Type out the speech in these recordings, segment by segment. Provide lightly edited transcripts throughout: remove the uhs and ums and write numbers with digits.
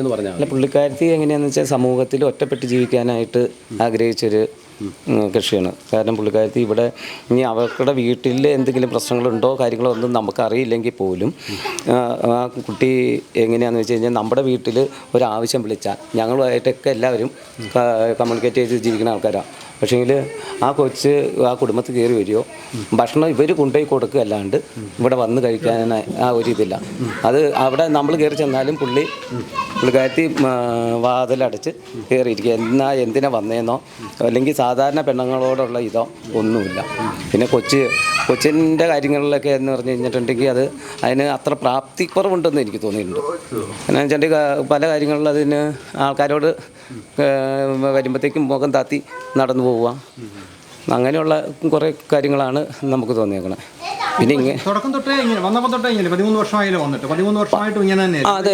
എന്ന് പറഞ്ഞാൽ അല്ല, പുള്ളിക്കാരത്തി എങ്ങനെയാണെന്ന് വെച്ചാൽ സമൂഹത്തിൽ ഒറ്റപ്പെട്ട് ജീവിക്കാനായിട്ട് ആഗ്രഹിച്ചൊരു കൃഷിയാണ്. കാരണം പുള്ളിക്കാരത്തി ഇവിടെ ഇനി അവരുടെ വീട്ടിൽ എന്തെങ്കിലും പ്രശ്നങ്ങളുണ്ടോ കാര്യങ്ങളോ ഒന്നും നമുക്കറിയില്ലെങ്കിൽ പോലും ആ കുട്ടി എങ്ങനെയാണെന്ന് വെച്ച് കഴിഞ്ഞാൽ നമ്മുടെ വീട്ടിൽ ഒരാവശ്യം വിളിച്ചാൽ ഞങ്ങളുമായിട്ടൊക്കെ എല്ലാവരും കമ്മ്യൂണിക്കേറ്റ് ചെയ്ത് ജീവിക്കുന്ന ആൾക്കാരാണ്. പക്ഷേങ്കിൽ ആ കൊച്ച് ആ കുടുംബത്തിൽ കയറി വരികയോ ഭക്ഷണം ഇവർ കൊണ്ടുപോയി കൊടുക്കുക അല്ലാണ്ട് ഇവിടെ വന്ന് കഴിക്കാൻ ആ ഒരു ഇതില്ല. അത് അവിടെ നമ്മൾ കയറി ചെന്നാലും പുള്ളിക്കാരത്തി വാതിലടച്ച് കയറിയിരിക്കുക. എന്തിനാ വന്നേന്നോ അല്ലെങ്കിൽ സാധാരണ പെണ്ണുങ്ങളോടുള്ള ഇതോ ഒന്നുമില്ല. പിന്നെ കൊച്ചിൻ്റെ കാര്യങ്ങളിലൊക്കെ എന്ന് പറഞ്ഞു കഴിഞ്ഞിട്ടുണ്ടെങ്കിൽ അതിന് അത്ര പ്രാപ്തിക്കുറവുണ്ടെന്ന് എനിക്ക് തോന്നിയിട്ടുണ്ട്. എന്ന് വെച്ചിട്ടുണ്ടെങ്കിൽ പല കാര്യങ്ങളിലും അതിന് ആൾക്കാരോട് വരുമ്പോഴത്തേക്കും മുഖം താത്തി നടന്നു പോവുക, അങ്ങനെയുള്ള കുറേ കാര്യങ്ങളാണ് നമുക്ക് തോന്നിയേക്കണത്. പിന്നെ തുടക്കം തൊട്ടേ ഇങ്ങനെ വന്നപ്പോൾ തൊട്ടേ ഇങ്ങനെ 13 വർഷമായാലും വന്നിട്ട് 13 വർഷമായിട്ടും ഇങ്ങനെ തന്നെ. അതെ,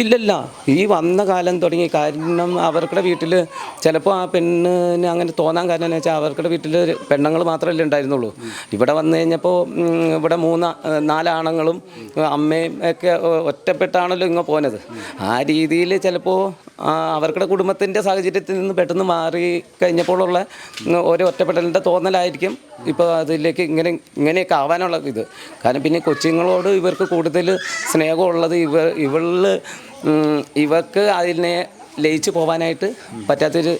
ഇല്ലല്ല, ഈ വന്ന കാലം തുടങ്ങി. കാരണം അവർക്കുടെ വീട്ടിൽ ചിലപ്പോൾ ആ പെണ്ണിന് അങ്ങനെ തോന്നാൻ കാരണം എന്ന് വെച്ചാൽ അവർക്കുടെ വീട്ടിൽ പെണ്ണുങ്ങൾ മാത്രമല്ലേ ഉണ്ടായിരുന്നുള്ളൂ. ഇവിടെ വന്നു കഴിഞ്ഞപ്പോൾ ഇവിടെ 4 ആണുങ്ങളും അമ്മയും ഒക്കെ ഒറ്റപ്പെട്ടാണല്ലോ ഇങ്ങ് പോയത്. ആ രീതിയിൽ ചിലപ്പോൾ അവർക്കുടെ കുടുംബത്തിൻ്റെ സാഹചര്യത്തിൽ നിന്ന് പെട്ടെന്ന് മാറി കഴിഞ്ഞപ്പോഴുള്ള ഓരോ ഒറ്റപ്പെടലിൻ്റെ തോന്നലായിരിക്കും ഇപ്പോൾ അതിലേക്ക് ഇങ്ങനെയൊക്കെ ആവാനുള്ള ഇത്. കാരണം പിന്നെ കൊച്ചുങ്ങളോട് ഇവർക്ക് കൂടുതൽ സ്നേഹമുള്ളത് ഇവർക്ക് അതിനെ ലയിച്ച് പോകാനായിട്ട് പറ്റാത്തൊരു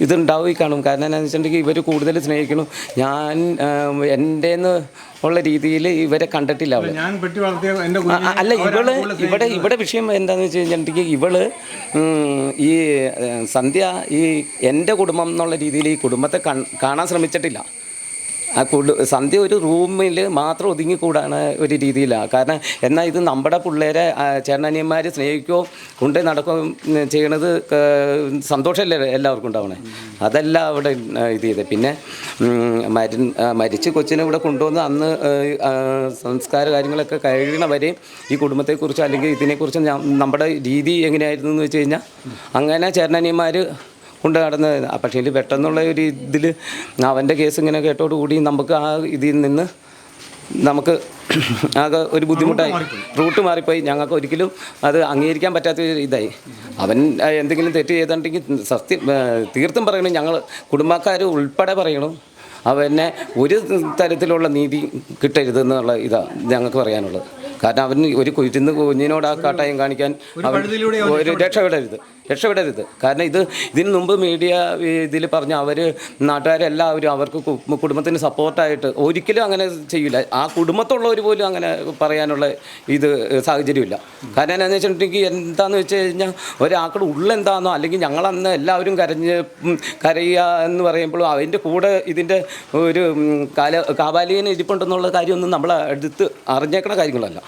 ഇതുണ്ടാവുകയും കാണും. കാരണം എന്താണെന്ന് വെച്ചിട്ടുണ്ടെങ്കിൽ ഇവർ കൂടുതൽ സ്നേഹിക്കണം. ഞാൻ എൻ്റെന്ന് ഉള്ള രീതിയിൽ ഇവരെ കണ്ടിട്ടില്ല അവള്. അല്ല, ഇവിടെ വിഷയം എന്താണെന്ന് വെച്ച് കഴിഞ്ഞിട്ടുണ്ടെങ്കിൽ ഈ സന്ധ്യ ഈ എൻ്റെ കുടുംബം എന്നുള്ള രീതിയിൽ ഈ കുടുംബത്തെ കാണാൻ ശ്രമിച്ചിട്ടില്ല. സന്ധ്യ ഒരു റൂമിൽ മാത്രം ഒതുങ്ങിക്കൂടാണ് ഒരു രീതിയിലാണ്. കാരണം എന്നാൽ ഇത് നമ്മുടെ പിള്ളേരെ ചേട്ടനിയന്മാർ സ്നേഹിക്കുകയോ കൊണ്ട് നടക്കുകയും ചെയ്യണത് സന്തോഷമല്ലേ എല്ലാവർക്കും ഉണ്ടാവണേ. അതല്ല അവിടെ ഇത് ചെയ്തത്. പിന്നെ മരിച്ച് കൊച്ചിനെ ഇവിടെ കൊണ്ടുവന്ന് അന്ന് സംസ്കാര കാര്യങ്ങളൊക്കെ കഴിയണവരെ ഈ കുടുംബത്തെക്കുറിച്ച് അല്ലെങ്കിൽ ഇതിനെക്കുറിച്ച് നമ്മുടെ രീതി എങ്ങനെയായിരുന്നു എന്ന് വെച്ച് കഴിഞ്ഞാൽ അങ്ങനെ ചേട്ടനിയന്മാർ കൊണ്ട് നടന്നത്. പക്ഷേ പെട്ടെന്നുള്ള ഒരു ഇതിൽ അവൻ്റെ കേസ് ഇങ്ങനെ കേട്ടോടുകൂടി നമുക്ക് ആ ഇതിൽ നിന്ന് നമുക്ക് ആകെ ഒരു ബുദ്ധിമുട്ടായി, റൂട്ട് മാറിപ്പോയി. ഞങ്ങൾക്ക് ഒരിക്കലും അത് അംഗീകരിക്കാൻ പറ്റാത്ത ഇതായി. അവൻ എന്തെങ്കിലും തെറ്റ് ചെയ്തിട്ടുണ്ടെങ്കിൽ തീർത്തും പറയണം, ഞങ്ങൾ കുടുംബക്കാർ ഉൾപ്പെടെ പറയണം അവനെ ഒരു തരത്തിലുള്ള നീതി കിട്ടരുതെന്നുള്ള ഇതാണ് ഞങ്ങൾക്ക് പറയാനുള്ളത്. കാരണം അവൻ ഒരു കുഞ്ഞിനോട് ആ കാട്ടായം കാണിക്കാൻ ഒരു രക്ഷപ്പെടരുത്. കാരണം ഇതിന് മുമ്പ് മീഡിയ ഇതിൽ പറഞ്ഞ അവർ നാട്ടുകാരെല്ലാവരും അവർക്ക് കുടുംബത്തിന് സപ്പോർട്ടായിട്ട് ഒരിക്കലും അങ്ങനെ ചെയ്യില്ല. ആ കുടുംബത്തുള്ളവർ പോലും അങ്ങനെ പറയാനുള്ള സാഹചര്യമില്ല. കാരണം എന്താണെന്ന് വെച്ചിട്ടുണ്ടെങ്കിൽ എന്താണെന്ന് വെച്ച് കഴിഞ്ഞാൽ ഒരാൾക്കുടെ ഉള്ളെന്താണെന്നോ അല്ലെങ്കിൽ ഞങ്ങളന്ന് എല്ലാവരും കരയുക എന്ന് പറയുമ്പോഴും അതിൻ്റെ കൂടെ ഇതിൻ്റെ ഒരു കാബാലികന് ഇരിപ്പുണ്ടെന്നുള്ള കാര്യമൊന്നും നമ്മളെ അടുത്ത് അറിഞ്ഞേക്കണ കാര്യങ്ങളല്ല.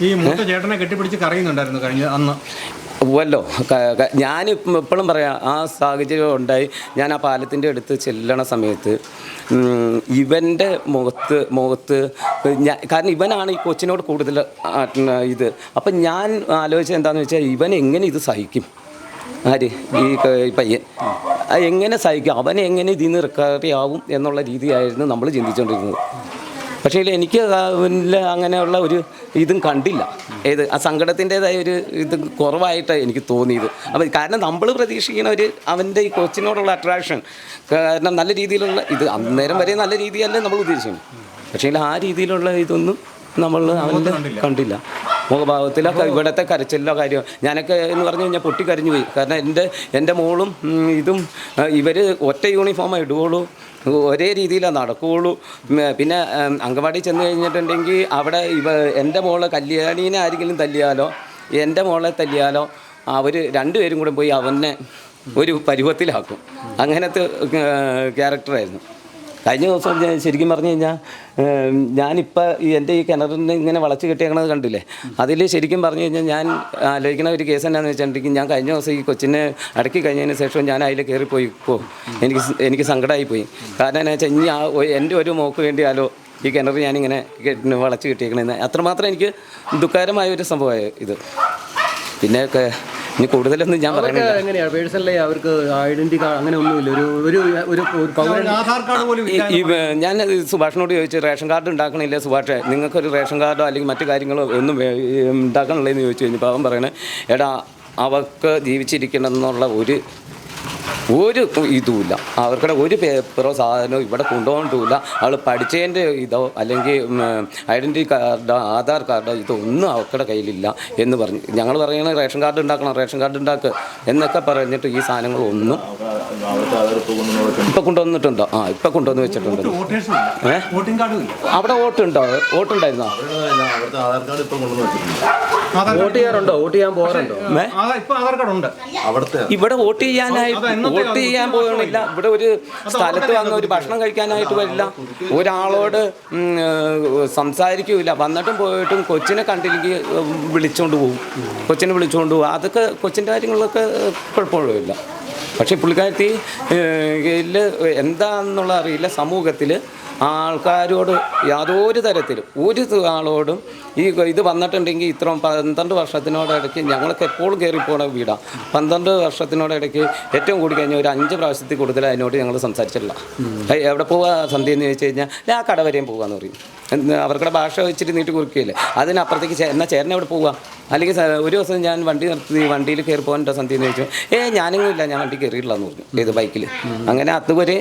ഈ മൂത്ത ചേട്ടനെ കെട്ടിപ്പിടിച്ച് കരയുന്നുണ്ടായിരുന്നു കഴിഞ്ഞ അന്ന് വല്ലോ. ഞാൻ എപ്പോഴും പറയാം, ആ സാഹചര്യം ഉണ്ടായി. ഞാൻ ആ പാലത്തിൻ്റെ അടുത്ത് ചെല്ലണ സമയത്ത് ഇവൻ്റെ മുഖത്ത് കാരണം ഇവനാണ് ഈ കൊച്ചിനോട് കൂടുതൽ ഇത്. അപ്പം ഞാൻ ആലോചിച്ചത് എന്താണെന്ന് വെച്ചാൽ ഇവൻ എങ്ങനെ ഇത് സഹിക്കും, ഈ പയ്യൻ എങ്ങനെ സഹിക്കും, അവനെ എങ്ങനെ ഇതിൽ നിന്ന് റിക്കവറി ആവും എന്നുള്ള രീതിയായിരുന്നു നമ്മൾ ചിന്തിച്ചുകൊണ്ടിരുന്നത്. പക്ഷേ എനിക്ക് അങ്ങനെയുള്ള ഒരു ഇതും കണ്ടില്ല. ആ സങ്കടത്തിൻ്റേതായ ഒരു ഇത് കുറവായിട്ട് എനിക്ക് തോന്നിയത്. അപ്പം കാരണം നമ്മൾ പ്രതീക്ഷിക്കുന്ന അവൻ്റെ ഈ കൊച്ചിനോടുള്ള അട്രാക്ഷൻ കാരണം നല്ല രീതിയിലുള്ള ഇത് അന്നേരം വരെ നല്ല രീതിയല്ലേ നമ്മൾ ഉദ്ദേശിക്കുന്നത്. പക്ഷേ ആ രീതിയിലുള്ള ഇതൊന്നും നമ്മൾ അവൻ്റെ കണ്ടില്ല. മുഖഭാവത്തിലോ ഇവിടുത്തെ കരച്ചിലോ കാര്യം ഞാനൊക്കെ എന്ന് പറഞ്ഞു കഴിഞ്ഞാൽ പൊട്ടിക്കരഞ്ഞു പോയി. കാരണം എൻ്റെ മോളും ഇതും ഇവർ ഒറ്റ യൂണിഫോമായി ഇടുകയുള്ളൂ, ഒരേ രീതിയിലാണ് നടക്കുകയുള്ളൂ. പിന്നെ അങ്കവാടി ചെന്ന് കഴിഞ്ഞിട്ടുണ്ടെങ്കിൽ അവിടെ എൻ്റെ മോളെ കല്യാണീനെ ആരെങ്കിലും തല്ലിയാലോ എൻ്റെ മോളെ തല്ലിയാലോ അവർ രണ്ടുപേരും കൂടെ പോയി അവനെ ഒരു പരുവത്തിലാക്കും. അങ്ങനത്തെ ക്യാരക്ടറായിരുന്നു. കഴിഞ്ഞ ദിവസം ശരിക്കും പറഞ്ഞു കഴിഞ്ഞാൽ ഞാനിപ്പോൾ എൻ്റെ ഈ കിണറിന് ഇങ്ങനെ വളച്ച് കെട്ടിയേക്കണത് കണ്ടില്ലേ, അതിൽ ശരിക്കും പറഞ്ഞു കഴിഞ്ഞാൽ ഞാൻ ആലോചിക്കുന്ന ഒരു കേസ് എന്നാന്ന് വെച്ചിട്ടുണ്ടെങ്കിൽ ഞാൻ കഴിഞ്ഞ ദിവസം ഈ കൊച്ചിനെ അടക്കി കഴിഞ്ഞതിന് ശേഷം ഞാൻ അതിൽ കയറിപ്പോയി എനിക്ക് സങ്കടമായിപ്പോയി. കാരണം എന്താ വെച്ചാൽ ഇനി എൻ്റെ ഒരു മോക്ക് വേണ്ടിയാലോ ഈ കിണർ ഞാനിങ്ങനെ വളച്ച് കെട്ടിയേക്കണേന്ന് അത്രമാത്രം എനിക്ക് ദുഃഖകരമായ ഒരു സംഭവമായി ഇത്. പിന്നെ ഇനി കൂടുതലൊന്നും ഞാൻ പറയുന്നില്ല. എങ്ങനെയാണ് പേഴ്സണലി അവർക്ക് ഐഡന്റിറ്റി കാർഡ് അങ്ങനെ ഒന്നുമില്ല? ഒരു പൗരൻ ആധാർ കാർഡ് പോലും ഞാൻ സുഭാഷിനോട് ചോദിച്ചു, റേഷൻ കാർഡ് ഉണ്ടാക്കണില്ല സുഭാഷേ, നിങ്ങൾക്കൊരു റേഷൻ കാർഡോ അല്ലെങ്കിൽ മറ്റു കാര്യങ്ങളോ ഒന്നും ഉണ്ടാക്കണില്ലെന്ന് ചോദിച്ചു കഴിഞ്ഞപ്പോൾ അവൻ പറയണേ, എടാ അവർക്ക് ജീവിച്ചിരിക്കണമെന്നുള്ള ഒരു ഇതുമില്ല, അവർക്കുടെ ഒരു പേപ്പറോ സാധനമോ ഇവിടെ കൊണ്ടുപോകണ്ടില്ല. അവൾ പഠിച്ചതിൻ്റെ ഇതോ അല്ലെങ്കിൽ ഐഡൻറ്റിറ്റി കാർഡോ ആധാർ കാർഡോ ഇതൊന്നും അവർക്കുടെ കയ്യിലില്ല എന്ന് പറഞ്ഞു. ഞങ്ങൾ പറയണ റേഷൻ കാർഡ് ഉണ്ടാക്കണം, റേഷൻ കാർഡ് ഉണ്ടാക്കുക എന്നൊക്കെ പറഞ്ഞിട്ട് ഈ സാധനങ്ങളൊന്നും ഇപ്പം കൊണ്ടുവന്നിട്ടുണ്ടോ? ഇപ്പം കൊണ്ടുവന്ന് വെച്ചിട്ടുണ്ട്. അവിടെ വോട്ടുണ്ടോ? വോട്ടുണ്ടായിരുന്നോ? വോട്ട് ചെയ്യാറുണ്ടോ? വോട്ട് ചെയ്യാൻ പോകാറുണ്ടോ? ഇവിടെ വോട്ട് ചെയ്യാൻ പോകണില്ല. ഇവിടെ ഒരു സ്ഥലത്ത് വന്ന് ഒരു ഭക്ഷണം കഴിക്കാനായിട്ട് വരില്ല, ഒരാളോട് സംസാരിക്കില്ല. വന്നിട്ടും പോയിട്ടും കൊച്ചിനെ കണ്ടില്ലെങ്കിൽ വിളിച്ചുകൊണ്ട് പോകും, കൊച്ചിനെ വിളിച്ചുകൊണ്ട് പോകും. അതൊക്കെ കൊച്ചിൻ്റെ കാര്യങ്ങളൊക്കെ കുഴപ്പമില്ല. പക്ഷേ പുള്ളിക്കാരത്തി എന്താണെന്നുള്ള അറിയില്ല, സമൂഹത്തിൽ ആൾക്കാരോട് യാതൊരു തരത്തിലും ഒരു ആളോടും ഇത് വന്നിട്ടുണ്ടെങ്കിൽ ഇത്രയും 12 വർഷത്തിനോടിടയ്ക്ക് ഞങ്ങൾക്ക് എപ്പോഴും കയറിപ്പോണ വീടാണ്. 12 വർഷത്തിനോടിടയ്ക്ക് ഏറ്റവും കൂടി കഴിഞ്ഞാൽ ഒരു 5 പ്രാവശ്യത്തിൽ കൂടുതൽ അതിനോട് ഞങ്ങൾ സംസാരിച്ചിട്ടില്ല. എവിടെ പോവുക സന്ധ്യ എന്ന് ചോദിച്ചു കഴിഞ്ഞാൽ ആ കട വരെയും പോകാമെന്ന് പറയും. അവർക്കുടെ ഭാഷ വെച്ചിട്ട് നീട്ടി കുറിക്കുകയില്ലേ. അതിനപ്പുറത്തേക്ക് എന്നാൽ ചേട്ടനെ എവിടെ പോവുക? അല്ലെങ്കിൽ ഒരു ദിവസം ഞാൻ വണ്ടി നിർത്തി വണ്ടിയിൽ കയറി പോകാനുണ്ടോ സന്ധ്യ എന്ന് ചോദിച്ചു. ഞാനെങ്കിലും ഇല്ല, ഞാൻ വണ്ടി കയറിയിട്ടില്ല എന്ന് പറഞ്ഞു, ഏത് ബൈക്കിൽ. അങ്ങനെ അതുവരെ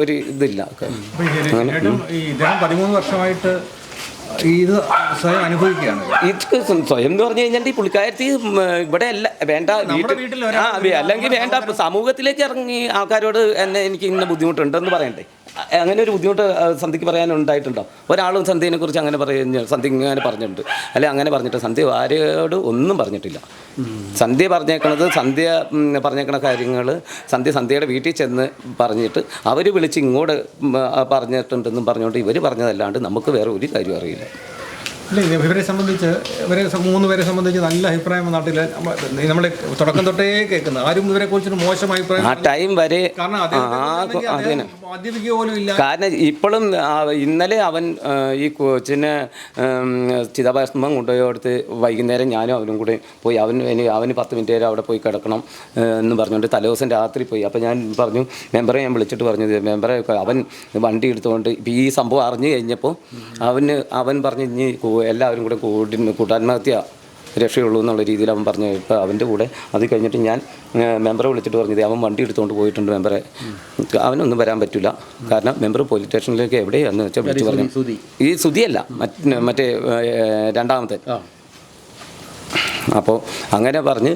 ഒരു ഇതില്ല. ഈ 13 വർഷമായിട്ട് ഇത് സ്വയം അനുഭവിക്കുകയാണ്. ഇത് സ്വയം എന്ന് പറഞ്ഞു കഴിഞ്ഞാൽ ഈ പുള്ളിക്കാരത്തി ഇവിടെ അല്ല വേണ്ട അല്ലെങ്കിൽ വേണ്ട സമൂഹത്തിലേക്ക് ഇറങ്ങി ആൾക്കാരോട് എനിക്ക് ഇന്ന ബുദ്ധിമുട്ടുണ്ടെന്ന് പറയണ്ടേ. അങ്ങനെ ഒരു ബുദ്ധിമുട്ട് സന്ധ്യക്ക് പറയാനുണ്ടായിട്ടുണ്ടോ? ഒരാളും സന്ധ്യനെ കുറിച്ച് അങ്ങനെ സന്ധ്യ ഇങ്ങനെ പറഞ്ഞിട്ടുണ്ട്, അല്ലെ അങ്ങനെ പറഞ്ഞിട്ട് സന്ധ്യ ആരോട് ഒന്നും പറഞ്ഞിട്ടില്ല. സന്ധ്യ പറഞ്ഞേക്കണ കാര്യങ്ങൾ സന്ധ്യയുടെ വീട്ടിൽ ചെന്ന് പറഞ്ഞിട്ട് അവർ വിളിച്ച് ഇങ്ങോട്ട് പറഞ്ഞിട്ടുണ്ടെന്നും പറഞ്ഞുകൊണ്ട് ഇവർ പറഞ്ഞതല്ലാണ്ട് നമുക്ക് വേറെ ഒരു കാര്യം അറിയില്ല. ഇവരെ സംബന്ധിച്ച് 3 പേരെ സംബന്ധിച്ച് നല്ല അഭിപ്രായം നാട്ടിൽ നമ്മൾ തുടക്കം തൊട്ടേ കേൾക്കുന്നത്. ആരും ഇവരെ കുറിച്ചൊരു മോശം അഭിപ്രായം ആ ടൈം വരെ കാരണം ഇപ്പോഴും ഇന്നലെ അവൻ ഈ കൊച്ചിനെ ചിതാഭസ്മം കൊണ്ടുപോയി കൊടുത്ത് വൈകുന്നേരം ഞാനും അവനും കൂടെ പോയി. അവന് 10 മിനിറ്റ് നേരം അവിടെ പോയി കിടക്കണം എന്ന് പറഞ്ഞുകൊണ്ട് തലേദിവസം രാത്രി പോയി. അപ്പോൾ ഞാൻ പറഞ്ഞു, മെമ്പറെ ഞാൻ വിളിച്ചിട്ട് പറഞ്ഞു, മെമ്പറെ അവൻ വണ്ടി എടുത്തുകൊണ്ട് ഈ സംഭവം അറിഞ്ഞു കഴിഞ്ഞപ്പോൾ അവൻ പറഞ്ഞു ഇനി എല്ലാവരും കൂടെ കൂട്ടാത്മഹത്യ രക്ഷയുള്ളൂ എന്നുള്ള രീതിയിൽ അവൻ പറഞ്ഞു. ഇപ്പോൾ അവൻ്റെ കൂടെ അത് കഴിഞ്ഞിട്ട് ഞാൻ മെമ്പറെ വിളിച്ചിട്ട് പറഞ്ഞത് അവൻ വണ്ടി എടുത്തുകൊണ്ട് പോയിട്ടുണ്ട് മെമ്പറെ, അവനൊന്നും വരാൻ പറ്റില്ല. കാരണം മെമ്പർ പോലീസ് സ്റ്റേഷനിലേക്ക് എവിടെയാണെന്ന് വെച്ചാൽ വിളിച്ച് പറഞ്ഞു. ഈ സുധിയല്ല, മറ്റേ രണ്ടാമത്തെ. അപ്പോൾ അങ്ങനെ പറഞ്ഞ്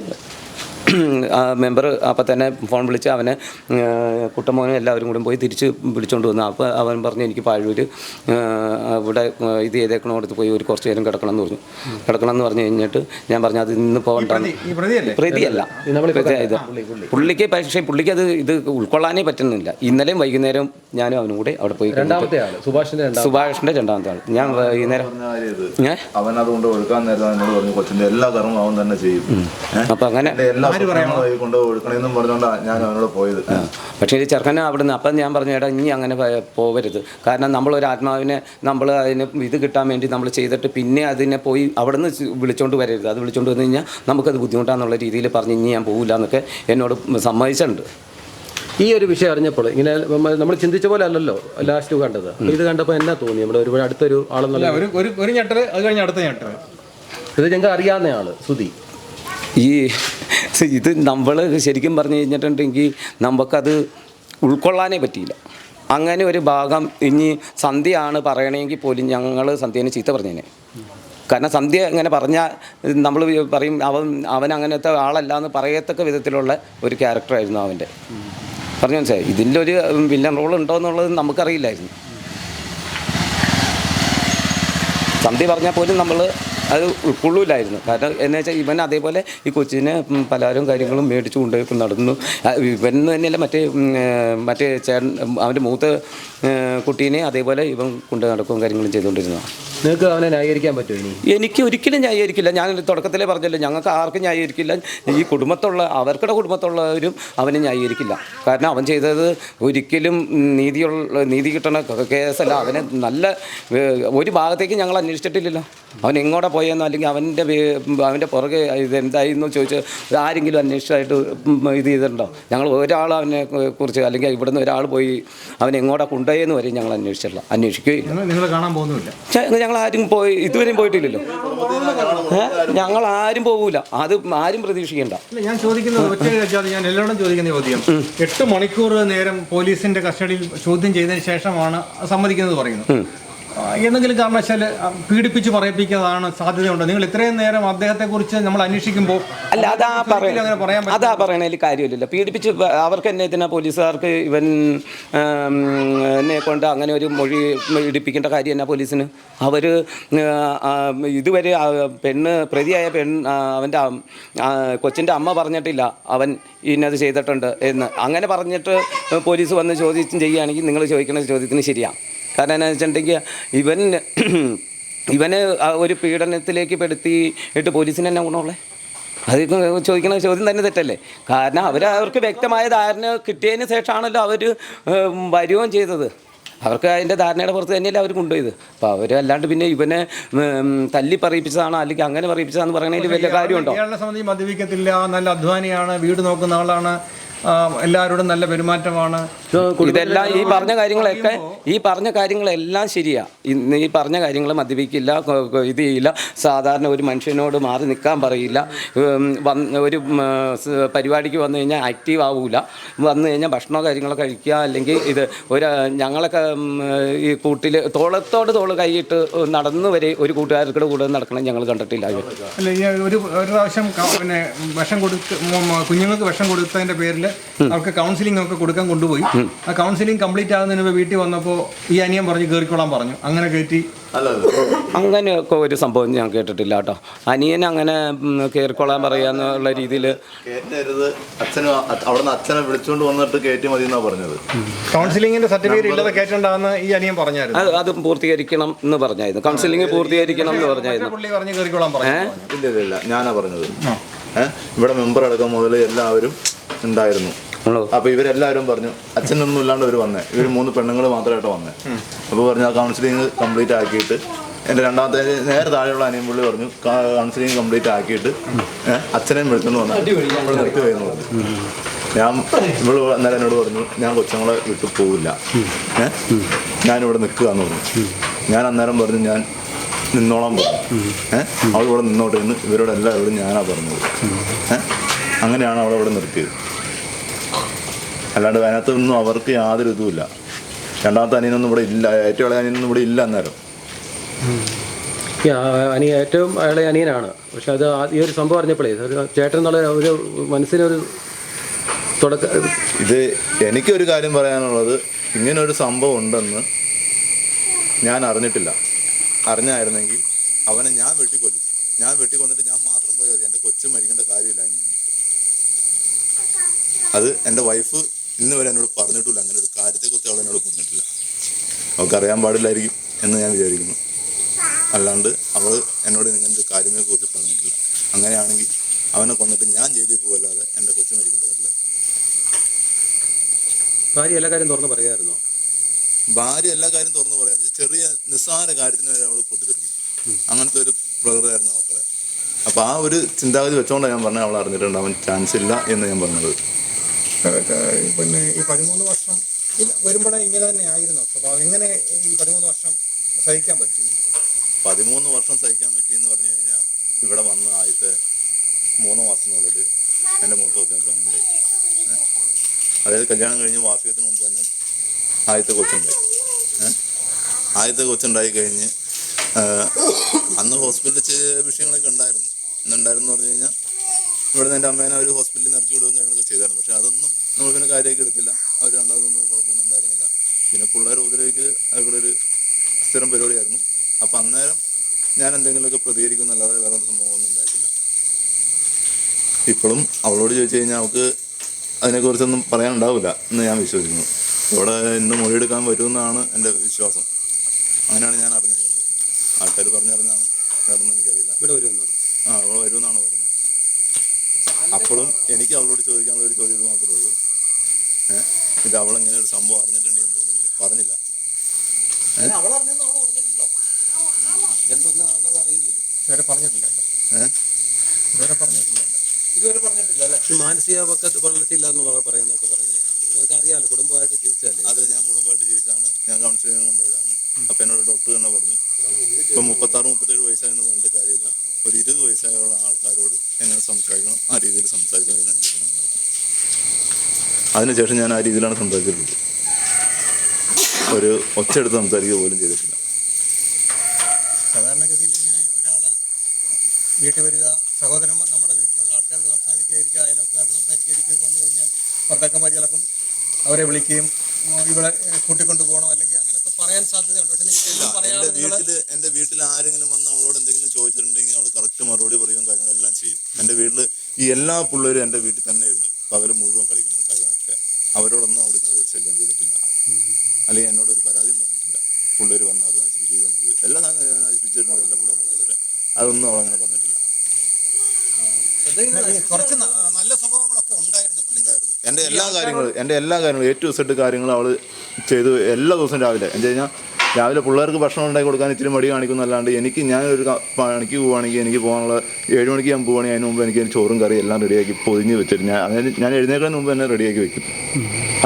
മെമ്പർ അപ്പം തന്നെ ഫോൺ വിളിച്ച് അവനെ കുട്ടമോനും എല്ലാവരും കൂടെ പോയി തിരിച്ച് വിളിച്ചുകൊണ്ട് വന്നു. അപ്പോൾ അവൻ പറഞ്ഞു എനിക്ക് പാഴൂർ ഇവിടെ ഇത് ചെയ്തേക്കണോടത്ത് പോയി കുറച്ച് നേരം കിടക്കണം എന്ന് പറഞ്ഞു കഴിഞ്ഞിട്ട് ഞാൻ പറഞ്ഞു അത് ഇന്ന് പോകണ്ട, പ്രതിയല്ല ഇത് പുള്ളിക്ക്. പക്ഷേ പുള്ളിക്ക് ഇത് ഉൾക്കൊള്ളാനേ പറ്റുന്നില്ല. ഇന്നലെയും വൈകുന്നേരം ഞാനും അവനും കൂടെ അവിടെ പോയി. സുഭാഷിൻ്റെ രണ്ടാമത്തെ ആൾ. ഞാൻ വൈകുന്നേരം അപ്പം അങ്ങനെ പക്ഷേ ഈ ചെറുക്കനെ അവിടെ നിന്ന് അപ്പം ഞാൻ പറഞ്ഞു, ഇനി അങ്ങനെ പോകരുത്. കാരണം നമ്മളൊരു ആത്മാവിനെ അതിന് ഇത് കിട്ടാൻ വേണ്ടി നമ്മൾ ചെയ്തിട്ട് പിന്നെ അതിനെ പോയി അവിടെ നിന്ന് വിളിച്ചുകൊണ്ട് വരരുത്. അത് വിളിച്ചുകൊണ്ട് വന്നു കഴിഞ്ഞാൽ നമുക്കത് ബുദ്ധിമുട്ടാന്നുള്ള രീതിയിൽ പറഞ്ഞ് ഇനി ഞാൻ പോകില്ല എന്നൊക്കെ എന്നോട് സമ്മതിച്ചിട്ടുണ്ട്. ഈ ഒരു വിഷയം അറിഞ്ഞപ്പോൾ ഇങ്ങനെ നമ്മൾ ചിന്തിച്ച പോലെ അല്ലല്ലോ ലാസ്റ്റ് കണ്ടത്. ഇത് കണ്ടപ്പോൾ എന്നാ തോന്നി? നമ്മുടെ ഒരുപാട് അടുത്തൊരു ആളെന്നല്ല ഒരു ഞെട്ടൽ, അത് കഴിഞ്ഞ അടുത്ത ഞെട്ടൽ. ഇത് ഞങ്ങൾക്ക് അറിയാവുന്ന ആള് സുധി. ഇത് നമ്മൾ ശരിക്കും പറഞ്ഞു കഴിഞ്ഞിട്ടുണ്ടെങ്കിൽ നമുക്കത് ഉൾക്കൊള്ളാനേ പറ്റിയില്ല. അങ്ങനെ ഒരു ഭാഗം ഇനി സന്ധ്യയാണ് പറയണമെങ്കിൽ പോലും ഞങ്ങൾ സന്ധ്യേനെ ചീത്ത പറഞ്ഞേനെ. കാരണം സന്ധ്യ ഇങ്ങനെ പറഞ്ഞാൽ നമ്മൾ പറയും അവൻ അങ്ങനത്തെ ആളല്ല എന്ന് പറയത്തക്ക വിധത്തിലുള്ള ഒരു ക്യാരക്ടറായിരുന്നു അവൻ്റെ. പറഞ്ഞു മനസ്സിലായി. ഇതിലൊരു വില്ലൻ റോൾ ഉണ്ടോ എന്നുള്ളത് നമുക്കറിയില്ലായിരുന്നു. സന്ധ്യ പറഞ്ഞാൽ പോലും നമ്മൾ അത് ഉൾക്കൊള്ളൂലായിരുന്നു. കാരണം എന്ന് വെച്ചാൽ ഇവൻ അതേപോലെ ഈ കൊച്ചിനെ പലരും കാര്യങ്ങളും മേടിച്ചു കൊണ്ടുപോയി നടന്നു. ഇവൻ തന്നെയല്ല മറ്റേ അവൻ്റെ മൂത്ത കുട്ടീനെ അതേപോലെ ഇവൻ കൊണ്ട് നടക്കുകയും കാര്യങ്ങളും ചെയ്തുകൊണ്ടിരുന്നതാണ്. നിങ്ങൾക്ക് അവനെ ന്യായീകരിക്കാൻ പറ്റുമോ? എനിക്ക് ഒരിക്കലും ന്യായീകരിക്കില്ല. ഞാൻ തുടക്കത്തിലേ പറഞ്ഞല്ലോ, ഞങ്ങൾക്ക് ആർക്കും ന്യായീകരിക്കില്ല. ഈ അവർക്കുടെ കുടുംബത്തുള്ളവരും അവനെ ന്യായീകരിക്കില്ല. കാരണം അവൻ ചെയ്തത് ഒരിക്കലും നീതി കിട്ടണ കേസല്ല. അവനെ നല്ല ഒരു ഭാഗത്തേക്ക് ഞങ്ങൾ അന്വേഷിച്ചിട്ടില്ലല്ലോ. അവൻ എങ്ങോട്ടാ പോയെന്നോ അല്ലെങ്കിൽ അവൻ്റെ പുറകെ ഇതെന്തായിരുന്നു ചോദിച്ച് ആരെങ്കിലും അന്വേഷിച്ചായിട്ട് ഇത് ചെയ്തിട്ടുണ്ടോ? ഞങ്ങൾ ഒരാൾ അവനെ കുറിച്ച് അല്ലെങ്കിൽ ഇവിടുന്ന് ഒരാൾ പോയി അവൻ എങ്ങോട്ടാണ് കൊണ്ടുപോയെന്ന് വരെ ഞങ്ങൾ അന്വേഷിക്കുകയില്ല. നിങ്ങൾ കാണാൻ പോകുന്നില്ല? ഞങ്ങൾ ആരും ഇതുവരെയും പോയിട്ടില്ലല്ലോ. ഞങ്ങൾ ആരും പോകൂല, അത് ആരും പ്രതീക്ഷിക്കേണ്ട. ഞാൻ ചോദിക്കുന്നത് ഒറ്റ ഞാൻ എല്ലാവരും ചോദിക്കുന്ന ചോദ്യം, 8 മണിക്കൂർ നേരം പോലീസിന്റെ കസ്റ്റഡിയിൽ ചോദ്യം ചെയ്തതിന് ശേഷമാണ് സമ്മതിക്കുന്നത് പറയുന്നു. എന്തെങ്കിലും കാരണവശാൽ പീഡിപ്പിച്ച് പറയിപ്പിക്കുന്നതാണ് സാധ്യതയുണ്ടോ? നിങ്ങൾ ഇത്രയും നേരം അദ്ദേഹത്തെ കുറിച്ച് നമ്മൾ അന്വേഷിക്കുമ്പോൾ അല്ല അതാ പറയണതിൽ കാര്യമില്ലല്ലോ. പീഡിപ്പിച്ച് അവർക്ക് എന്നെ ഇതിനാ പോലീസുകാർക്ക് എന്നെ കൊണ്ട് അങ്ങനെ ഒരു മൊഴി ഇടിപ്പിക്കേണ്ട കാര്യം എന്നാ പോലീസിന്? അവർ ഇതുവരെ പ്രതിയായ അവൻ്റെ കൊച്ചിൻ്റെ അമ്മ പറഞ്ഞിട്ടില്ല അവൻ ഇന്നത് ചെയ്തിട്ടുണ്ട് എന്ന്. അങ്ങനെ പറഞ്ഞിട്ട് പോലീസ് വന്ന് ചോദ്യം ചെയ്യുകയാണെങ്കിൽ നിങ്ങൾ ചോദിക്കുന്ന ചോദ്യത്തിന് ശരിയാണ്. കാരണം എന്താണെന്ന് വെച്ചിട്ടുണ്ടെങ്കിൽ ഇവന് ഒരു പീഡനത്തിലേക്ക് പെടുത്തിയിട്ട് പോലീസിന് തന്നെ ഗുണമുള്ളത്? അത് ചോദിക്കുന്ന ചോദ്യം തന്നെ തെറ്റല്ലേ? കാരണം അവർക്ക് വ്യക്തമായ ധാരണ കിട്ടിയതിന് ശേഷമാണല്ലോ അവർ വരികയും ചെയ്തത്. അവർക്ക് അതിൻ്റെ ധാരണയുടെ പുറത്ത് തന്നെയല്ലേ അവർ കൊണ്ടുപോയത്. അപ്പോൾ അവർ അല്ലാണ്ട് പിന്നെ ഇവനെ തല്ലി പറയിപ്പിച്ചതാണോ അല്ലെങ്കിൽ അങ്ങനെ പറയിപ്പിച്ചതാണെന്ന് പറയുന്നതിൽ വലിയ കാര്യമുണ്ടോ? ഇയാളെ സംബന്ധിച്ച് മദ്യപിക്കത്തില്ല, നല്ല അധ്വാനിയാണ്, വീട് നോക്കുന്ന ആളാണ്, എല്ലാവരോടും നല്ല പെരുമാറ്റമാണ്. ഇതെല്ലാം ഈ പറഞ്ഞ കാര്യങ്ങളെല്ലാം ശരിയാ. ഈ പറഞ്ഞ കാര്യങ്ങൾ മദ്യപിക്കില്ല, ഇത് ചെയ്യില്ല, സാധാരണ ഒരു മനുഷ്യനോട് മാറി നിൽക്കാൻ പറയില്ല, ഒരു പരിപാടിക്ക് വന്നു കഴിഞ്ഞാൽ ആക്റ്റീവ് ആവില്ല, വന്നു കഴിഞ്ഞാൽ ഭക്ഷണമോ കാര്യങ്ങളോ കഴിക്കുക, അല്ലെങ്കിൽ ഞങ്ങളൊക്കെ ഈ കൂട്ടിൽ തോളത്തോട് തോള് കൈയിട്ട് നടന്നു വരെ ഒരു കൂട്ടുകാർക്കിടെ കൂടെ നടക്കണം ഞങ്ങൾ കണ്ടിട്ടില്ല. അല്ല, ഒരു പ്രാവശ്യം പിന്നെ കുഞ്ഞുങ്ങൾക്ക് വിഷം കൊടുത്തതിൻ്റെ പേരിൽ അവർക്ക് കൗൺസിലിംഗ് ഒക്കെ കൊടുക്കാൻ കൊണ്ടുപോയി. ആ കൗൺസിലിംഗ് കംപ്ലീറ്റ് ആകുന്നതിന് മുമ്പ് വീട്ടിൽ വന്നപ്പോൾ ഈ അനിയൻ പറഞ്ഞു കയറിക്കോളാൻ പറഞ്ഞു. അങ്ങനെ കയറ്റി അങ്ങനെയൊക്കെ ഒരു സംഭവം ഞാൻ കേട്ടിട്ടില്ല കേട്ടോ. അനിയൻ അങ്ങനെ കയറിക്കൊള്ളാൻ പറയാന്നുള്ള രീതിയിൽ അച്ഛനെ വിളിച്ചുകൊണ്ട് വന്നിട്ട് കയറ്റി മതി എന്നാ പറഞ്ഞത്. കൗൺസിലിംഗിന്റെ സർട്ടിഫിക്കറ്റ് ഇല്ലാതെ കയറ്റണ്ടെന്ന് ഈ അനിയൻ പറഞ്ഞായിരുന്നു. അത് പൂർത്തീകരിക്കണം എന്ന് പറഞ്ഞായിരുന്നു. കൗൺസിലിംഗ് പൂർത്തീകരിക്കണം എന്ന് പറഞ്ഞായിരുന്നു. പുള്ളി പറഞ്ഞു കയറിക്കോളാൻ പറഞ്ഞു. ഇല്ല ഞാനാ പറഞ്ഞത്. ഇവിടെ മെമ്പർ അടക്കം മുതൽ എല്ലാവരും ഉണ്ടായിരുന്നു. അപ്പൊ ഇവരെല്ലാവരും പറഞ്ഞു അച്ഛനൊന്നും ഇല്ലാണ്ട് ഇവർ വന്നേ. ഇവർ 3 പെണ്ണുങ്ങൾ മാത്രമായിട്ട് വന്നേ. അപ്പോൾ പറഞ്ഞു ആ കൗൺസിലിംഗ് കംപ്ലീറ്റ് ആക്കിയിട്ട് എൻ്റെ രണ്ടാമത്തെ നേരെ താഴെയുള്ള അനിയൻ പുള്ളി പറഞ്ഞു കൗൺസിലിംഗ് കംപ്ലീറ്റ് ആക്കിയിട്ട് അച്ഛനെയും വിളിച്ചുകൊണ്ട് വന്നു നമ്മൾ നിർത്തി വരുന്നു പറഞ്ഞു. ഇവള് അന്നേരം എന്നോട് പറഞ്ഞു ഞാൻ കൊച്ചുങ്ങളെ വിട്ടു പോവില്ല, ഞാനിവിടെ നിൽക്കുക എന്ന് പറഞ്ഞു. ഞാൻ അന്നേരം പറഞ്ഞു ഞാൻ നിന്നോളാൻ പറഞ്ഞു. അവളിവിടെ നിന്നോട്ടെ എന്ന് ഇവരോട് എല്ലാവരോടും ഞാനാ പറഞ്ഞത്. അങ്ങനെയാണ് അവളവിടെ നിർത്തിയത്. അല്ലാണ്ട് അതിനകത്തൊന്നും അവർക്ക് യാതൊരു ഇതുമില്ല. രണ്ടാമത്തെ അനിയനൊന്നും ഇവിടെ ഇല്ല, ഏറ്റവും ഇളയ അനിയനൊന്നും ഇവിടെ ഇല്ല. അന്നേരം ഏറ്റവും ഇളയ അനിയനാണ്. പക്ഷെ അത് ഈ ഒരു സംഭവം അറിഞ്ഞപ്പോഴേ ചേട്ടൻ എന്നുള്ള ഒരു മനസ്സിനൊരു ഇത് എനിക്കൊരു കാര്യം പറയാനുള്ളത്, ഇങ്ങനൊരു സംഭവം ഉണ്ടെന്ന് ഞാൻ അറിഞ്ഞിട്ടില്ല. അറിഞ്ഞായിരുന്നെങ്കിൽ അവനെ ഞാൻ വെട്ടിക്കൊല്ലും. ഞാൻ വെട്ടിക്കൊന്നിട്ട് ഞാൻ മാത്രം പോയാൽ മതി. എൻ്റെ കൊച്ചു മരിക്കേണ്ട കാര്യമില്ല അതിന് വേണ്ടിയിട്ട്. അത് എൻ്റെ വൈഫ് ഇന്ന് വരെ എന്നോട് പറഞ്ഞിട്ടില്ല. അങ്ങനെ ഒരു കാര്യത്തെക്കുറിച്ച് അവൾ എന്നോട് പറഞ്ഞിട്ടില്ല. അവൾക്കറിയാൻ പാടില്ലായിരിക്കും എന്ന് ഞാൻ വിചാരിക്കുന്നു. അല്ലാണ്ട് അവൾ എന്നോട് ഇങ്ങനത്തെ കാര്യങ്ങളെക്കുറിച്ച് പറഞ്ഞിട്ടില്ല. അങ്ങനെയാണെങ്കിൽ അവനെ കൊന്നിട്ട് ഞാൻ ജയിലിൽ പോകല്ലാതെ എൻ്റെ കൊച്ചു മരിക്കേണ്ട കാര്യമില്ല. ഭാര്യ എല്ലാ കാര്യം തുറന്ന് പറയാമായിരുന്നോ? ഭാര്യ എല്ലാ കാര്യം തുറന്ന് പറയാൻ ചെറിയ നിസ്സാര കാര്യത്തിന് വരെ അവൾ പൊട്ടിത്തെറിക്കും. അങ്ങനത്തെ ഒരു പ്രകൃതമായിരുന്നു അവളെ. അപ്പോൾ ആ ഒരു ചിന്താഗതി വെച്ചോണ്ടാണ് ഞാൻ പറഞ്ഞത് അവൾ അറിഞ്ഞിട്ടുണ്ടാവാൻ ചാൻസ് ഇല്ല എന്ന് ഞാൻ പറഞ്ഞത്. പിന്നെ ഈ 13 വർഷം വരുമ്പോഴേ ഇങ്ങനെ തന്നെ ആയിരുന്നു സ്വഭാവം. എങ്ങനെ ഈ 13 വർഷം സഹിക്കാൻ പറ്റും? 13 വർഷം സഹിക്കാൻ പറ്റിയെന്ന് പറഞ്ഞു കഴിഞ്ഞാൽ ഇവിടെ വന്ന് ആദ്യത്തെ 3 മാസത്തിനുള്ളിൽ എൻ്റെ മൂത്ത കൊച്ചിനെ പ്രഗ്നൻ്റായി. അതായത് കല്യാണം കഴിഞ്ഞ് വാർഷികത്തിന് മുമ്പ് തന്നെ ആദ്യത്തെ കൊച്ചുണ്ടായി. ആദ്യത്തെ കൊച്ചുണ്ടായി കഴിഞ്ഞ് അന്ന് ഹോസ്പിറ്റലിൽ ചില വിഷയങ്ങളൊക്കെ ഉണ്ടായിരുന്നു. ഇന്നുണ്ടായിരുന്നു പറഞ്ഞു കഴിഞ്ഞാൽ ഇവിടുന്ന് എൻ്റെ അമ്മേനെ ഒരു ഹോസ്പിറ്റലിൽ ഇറക്കി വിടുകയും കാര്യങ്ങളൊക്കെ ചെയ്തായിരുന്നു. പക്ഷേ അതൊന്നും നമ്മൾ പിന്നെ കാര്യമാക്കി എടുത്തില്ല. അവർ രണ്ടാമതൊന്നും കുഴപ്പമൊന്നും ഉണ്ടായിരുന്നില്ല. പിന്നെ പിള്ളേരെ ഉപദ്രവിക്കൽ അതുകൂടെ ഒരു സ്ഥിരം പരിപാടിയായിരുന്നു. അപ്പം അന്നേരം ഞാൻ എന്തെങ്കിലുമൊക്കെ പ്രതികരിക്കുന്നല്ലാതെ വേറെ സംഭവങ്ങളൊന്നും ഉണ്ടായിട്ടില്ല. ഇപ്പോഴും അവളോട് ചോദിച്ചു കഴിഞ്ഞാൽ അവൾക്ക് അതിനെക്കുറിച്ചൊന്നും പറയാനുണ്ടാവില്ല എന്ന് ഞാൻ വിശ്വസിക്കുന്നു. ഇവിടെ ഇന്ന് മൊഴിയെടുക്കാൻ വരുമെന്നാണ് എൻ്റെ വിശ്വാസം. അങ്ങനെയാണ് ഞാൻ അറിഞ്ഞേക്കുന്നത്. ആൾക്കാർ പറഞ്ഞറിഞ്ഞാണ്, വേറൊന്നും എനിക്കറിയില്ല. ഇവിടെ വരുമെന്നാണ് പറഞ്ഞത്. അപ്പോഴും എനിക്ക് അവളോട് ചോദിക്കാനുള്ള ഒരു ചോദ്യം ഇത് മാത്രമേ ഉള്ളൂ, ഇത് അവളിങ്ങനെ ഒരു സംഭവം അറിഞ്ഞിട്ടുണ്ടെങ്കിൽ എന്തുകൊണ്ട് എന്നോട് പറഞ്ഞില്ല? ഇതുവരെ പറഞ്ഞിട്ടില്ലല്ലോ. ഏഹ് ഇതുവരെ പറഞ്ഞിട്ടില്ലല്ലോ. ഈ മാനസിക വളർച്ചയില്ല എന്ന് പറയുന്നതൊക്കെ പറയുന്നതിനാണ്. നിങ്ങൾക്ക് അറിയാമല്ലോ, കുടുംബമായിട്ട് ജീവിച്ചാലേ. അത് ഞാൻ കുടുംബമായിട്ട് ജീവിച്ചാണ്, ഞാൻ കൗൺസിലിംഗ് കൊണ്ടുപോയതാണ്. അപ്പം എന്നോട് ഡോക്ടർ തന്നെ പറഞ്ഞു, ഇപ്പം 36-37 വയസ്സായെന്ന് പറഞ്ഞിട്ട് കാര്യമില്ല, ഒരു 20 വയസ്സായുള്ള ആൾക്കാരോട് എങ്ങനെ സംസാരിക്കണം ആ രീതിയിൽ സംസാരിക്കണം എന്ന് എനിക്ക് പറഞ്ഞിട്ടുണ്ടായിരുന്നു. അതിനുശേഷം ഞാൻ ആ രീതിയിലാണ് സംസാരിച്ചിട്ടുള്ളത്. ഒരു ഒച്ചയെടുത്ത് സംസാരിക്കുക പോലും ചെയ്തിട്ടില്ല. സാധാരണഗതിയിൽ ഇങ്ങനെ ഒരാൾ വീട്ടിൽ വരിക, സഹോദരൻ നമ്മുടെ വീട്ടിലുള്ള ആൾക്കാരോട് സംസാരിക്കാതിരിക്കുക, അയൽവക്കാരോട് സംസാരിക്കാതിരിക്കുക വന്നു കഴിഞ്ഞാൽ ഭർത്താക്കന്മാർ ചിലപ്പം അവരെ വിളിക്കുകയും ഇവിടെ കൂട്ടിക്കൊണ്ട് പോകണോ അല്ലെങ്കിൽ അങ്ങനെയൊക്കെ പറയാൻ സാധ്യതയുണ്ട്. പക്ഷേ എൻ്റെ വീട്ടിൽ ആരെങ്കിലും വന്ന് അവളോട് എന്തെങ്കിലും ചോദിച്ചിട്ടുണ്ടെങ്കിൽ അവൾ കറക്റ്റ് മറുപടി പറയും, കാര്യങ്ങളെല്ലാം ചെയ്യും. എൻ്റെ വീട്ടിൽ ഈ എല്ലാ പിള്ളേരും എൻ്റെ വീട്ടിൽ തന്നെ ആയിരുന്നു പകൽ മുഴുവൻ കളിക്കുന്നത് കാര്യങ്ങളൊക്കെ. അവരോടൊന്നും അവിടെ ഒരു ശല്യം ചെയ്തിട്ടില്ല, അല്ലെങ്കിൽ എന്നോട് ഒരു പരാതിയും പറഞ്ഞിട്ടില്ല. പിള്ളേർ വന്ന് അത് നശിപ്പിച്ചു എല്ലാ സാധനം നശിപ്പിച്ചിട്ടുണ്ട്, എല്ലാ പിള്ളേരും. പക്ഷേ അതൊന്നും അവളങ്ങനെ പറഞ്ഞിട്ടില്ല. കുറച്ച് നല്ല സ്വഭാവങ്ങളൊക്കെ ഉണ്ടായിരുന്നു. എൻ്റെ എല്ലാ കാര്യങ്ങളും A to Z കാര്യങ്ങളും അവൾ ചെയ്തു. എല്ലാ ദിവസവും രാവിലെ എന്താ കഴിഞ്ഞാൽ രാവിലെ പിള്ളേർക്ക് ഭക്ഷണം ഉണ്ടാക്കി കൊടുക്കാൻ ഇച്ചിരി മടി കാണിക്കുന്നല്ലാണ്ട് എനിക്ക് ഞാനൊരു പണിക്ക് പോവുകയാണെങ്കിൽ എനിക്ക് പോകാനുള്ള 7 മണിക്ക് ഞാൻ പോവുകയാണെങ്കിൽ അതിന് മുമ്പ് എനിക്ക് ചോറും കറി എല്ലാം റെഡിയാക്കി പൊതിഞ്ഞ് വെച്ചിട്ട് ഞാൻ എഴുന്നേൽക്കുന്നതിന് മുമ്പ് തന്നെ റെഡിയാക്കി വെക്കും.